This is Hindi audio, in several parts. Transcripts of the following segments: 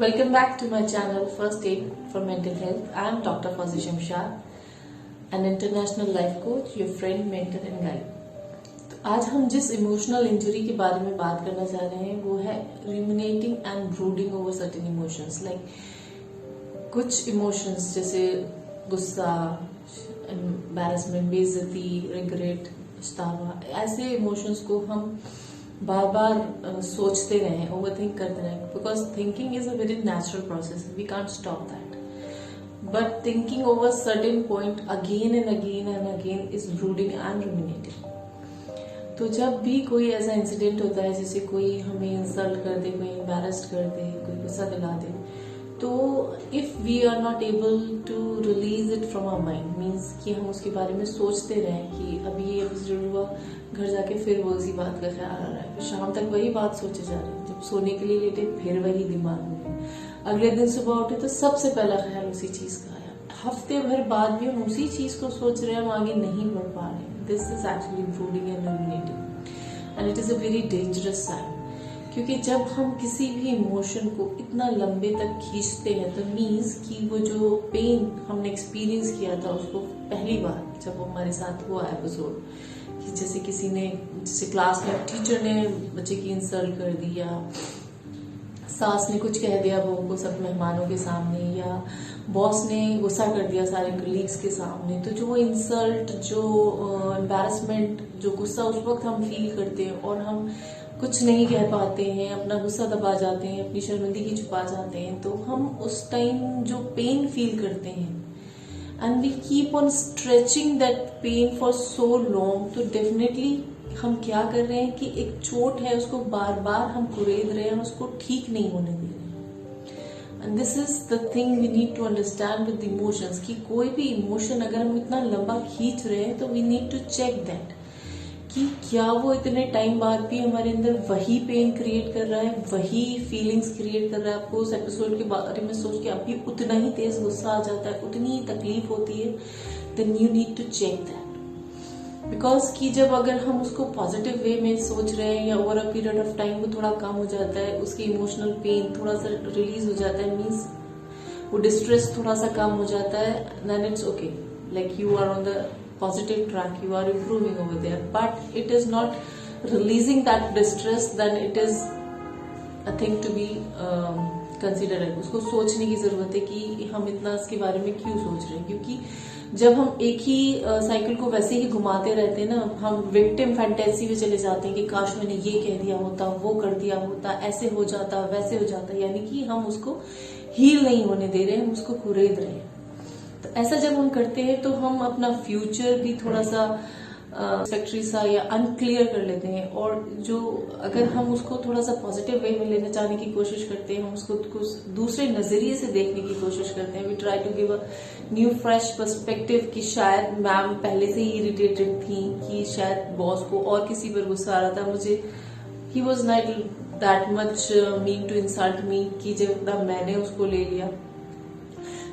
Welcome back to my channel First Aid for Mental Health. I am Dr. Fauzi Shamshad, an international life coach, your friend, mentor and guide. तो आज हम जिस इमोशनल इंजरी के बारे में बात करना चाह रहे हैं वो है ruminating and brooding over certain emotions. Like कुछ इमोशंस जैसे गुस्सा, एम्बैरेसमेंट, बेइज्जती, रिग्रेट, पछतावा, ऐसे इमोशंस को हम बार बार सोचते रहें, ओवरथिंक करते रहें, because thinking is a very natural process, we can't stop that, but thinking over certain point again and again and again is brooding and ruminating. तो जब भी कोई ऐसा इंसिडेंट होता है जैसे कोई हमें इंसल्ट कर दे, कोई एम्बैरेस्ड कर दे, कोई गुस्सा दिला दे, तो if we are not able to release it from our mind, means कि हम उसके बारे में सोचते रहें कि अभी ये इंसिडेंट हुआ, घर जाके फिर वो उसी बात का ख्याल आ रहा है, फिर शाम तक वही बात सोचे जा रहे हैं, जब सोने के लिए लेटे फिर वही दिमाग में, अगले दिन सुबह उठे तो सबसे पहला ख्याल उसी चीज का आया, हफ्ते भर बाद भी हम उसी चीज को सोच रहे हैं, हम आगे नहीं बढ़ पा रहे हैं. This is actually brooding and ruminating and it is a very dangerous sign. क्योंकि जब हम किसी भी इमोशन को इतना लंबे तक खींचते हैं तो मीन्स कि वो जो पेन हमने एक्सपीरियंस किया था उसको पहली बार जब वो हमारे साथ हुआ एपिसोड, कि जैसे किसी ने, जैसे क्लास में टीचर ने बच्चे की इंसल्ट कर दी, या सास ने कुछ कह दिया बहू को सब मेहमानों के सामने, या बॉस ने गुस्सा कर दिया सारे कलीग्स के सामने, तो जो वो इंसल्ट, जो एम्बैरेसमेंट, जो गुस्सा उस वक्त हम फील करते हैं और हम कुछ नहीं कह पाते हैं, अपना गुस्सा दबा जाते हैं, अपनी शर्मिंदगी छुपा जाते हैं, तो हम उस टाइम जो पेन फील करते हैं and we keep on stretching that pain for so long, तो डेफिनेटली हम क्या कर रहे हैं कि एक चोट है उसको बार बार हम कुरेद रहे हैं, उसको ठीक नहीं होने दे रहे हैं. And this is the thing we need to understand with emotions, कि कोई भी इमोशन अगर हम इतना लंबा खींच रहे हैं तो we need to check that कि क्या वो इतने टाइम बाद भी हमारे अंदर वही पेन क्रिएट कर रहा है, वही फीलिंग्स क्रिएट कर रहा है. आपको उस एपिसोड के बारे में सोच के अभी उतना ही तेज गुस्सा आ जाता है, उतनी ही तकलीफ होती है, then you need to check that. Because कि जब अगर हम उसको पॉजिटिव वे में सोच रहे हैं या over a period of time वो थोड़ा कम हो जाता है, उसकी इमोशनल पेन थोड़ा सा रिलीज हो जाता है, मीन्स वो डिस्ट्रेस थोड़ा सा कम हो जाता है, then it's okay, like you are on the positive track, you are improving over there, but it is not releasing that distress, then it is a thing to be considered. उसको सोचने की जरूरत है कि हम इतना इसके बारे में क्यों सोच रहे हैं, क्योंकि जब हम एक ही साइकिल को वैसे ही घुमाते रहते हैं ना, हम विक्टिम फैंटेसी में चले जाते हैं कि काश मैंने ये कह दिया होता, वो कर दिया होता, ऐसे हो जाता, वैसे हो जाता, यानी कि हम उसको हील नहीं होने दे रहे हैं, हम उसको कुरेद रहे हैं. तो ऐसा जब हम करते हैं तो हम अपना फ्यूचर भी थोड़ा सा सेक्टरी सा या अनक्लियर कर लेते हैं, और जो अगर हम उसको थोड़ा सा पॉजिटिव वे में लेना चाहने की कोशिश करते हैं, हम उसको कुछ दूसरे नजरिए से देखने की कोशिश करते हैं, we try to give a new fresh perspective, कि शायद मैम पहले से ही इरिटेटेड थी, कि शायद बॉस को और किसी पर गुस्सा आ रहा था, मुझे he was not that much mean to insult me, कि जब मैंने उसको ले लिया,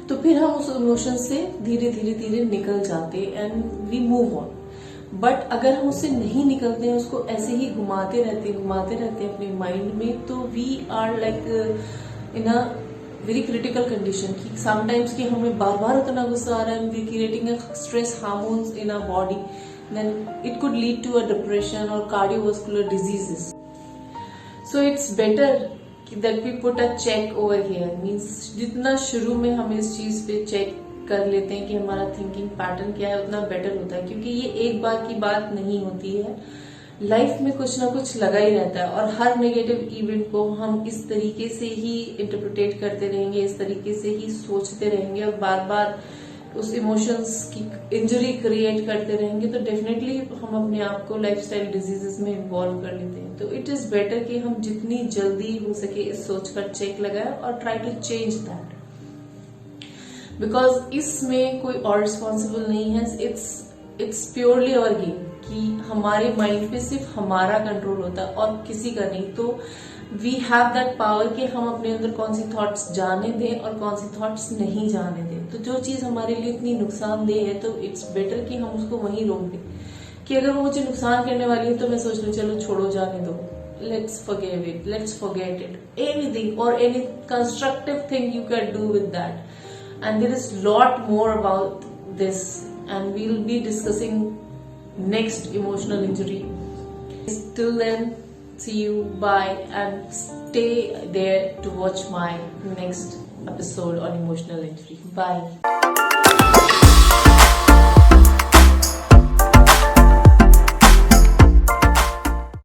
तो फिर हम उस इमोशन से धीरे धीरे धीरे निकल जाते and we move on. But अगर हम उससे नहीं निकलते हैं, उसको ऐसे ही घुमाते रहते हैं अपने माइंड में, तो we are like in a very critical condition, कि समटाइम्स कि हमें बार बार उतना गुस्सा आ रहा है, we creating stress hormones in our body, then it could lead to a depression or cardiovascular diseases. So it's better that we put a check over here, means जितना शुरू में हम इस चीज पे चेक कर लेते हैं कि हमारा थिंकिंग पैटर्न क्या है, उतना बेटर होता है, क्योंकि ये एक बार की बात नहीं होती है, लाइफ में कुछ ना कुछ लगा ही रहता है, और हर नेगेटिव इवेंट को हम इस तरीके से ही इंटरप्रिटेट करते रहेंगे, इस तरीके से ही सोचते रहेंगे, और बार बार उस इमोशंस की इंजरी क्रिएट करते रहेंगे, तो डेफिनेटली हम अपने आप को लाइफस्टाइल डिजीजेस में इन्वॉल्व कर लेते हैं. तो इट इज बेटर कि हम जितनी जल्दी हो सके इस सोच पर चेक लगाएं और try to change that, because इसमें कोई और रिस्पॉन्सिबल नहीं है, इट्स प्योरली अवर गेम, कि हमारे माइंड पे सिर्फ हमारा कंट्रोल होता है और किसी का नहीं. तो वी हैव दैट पावर कि हम अपने अंदर कौन सी थॉट्स जाने दें और कौन सी थॉट्स नहीं जाने दें. तो जो चीज हमारे लिए इतनी नुकसानदेह है, तो इट्स बेटर कि हम उसको वहीं रोक दें, कि अगर वो मुझे नुकसान करने वाली है तो मैं सोच लूं चलो छोड़ो, जाने दो, let's forgive it, let's forget it, anything or any constructive thing you can do with that. And there is lot more about this, and we'll be discussing next emotional injury. Till then, see you, bye, and stay there to watch my next episode on emotional injury. Bye.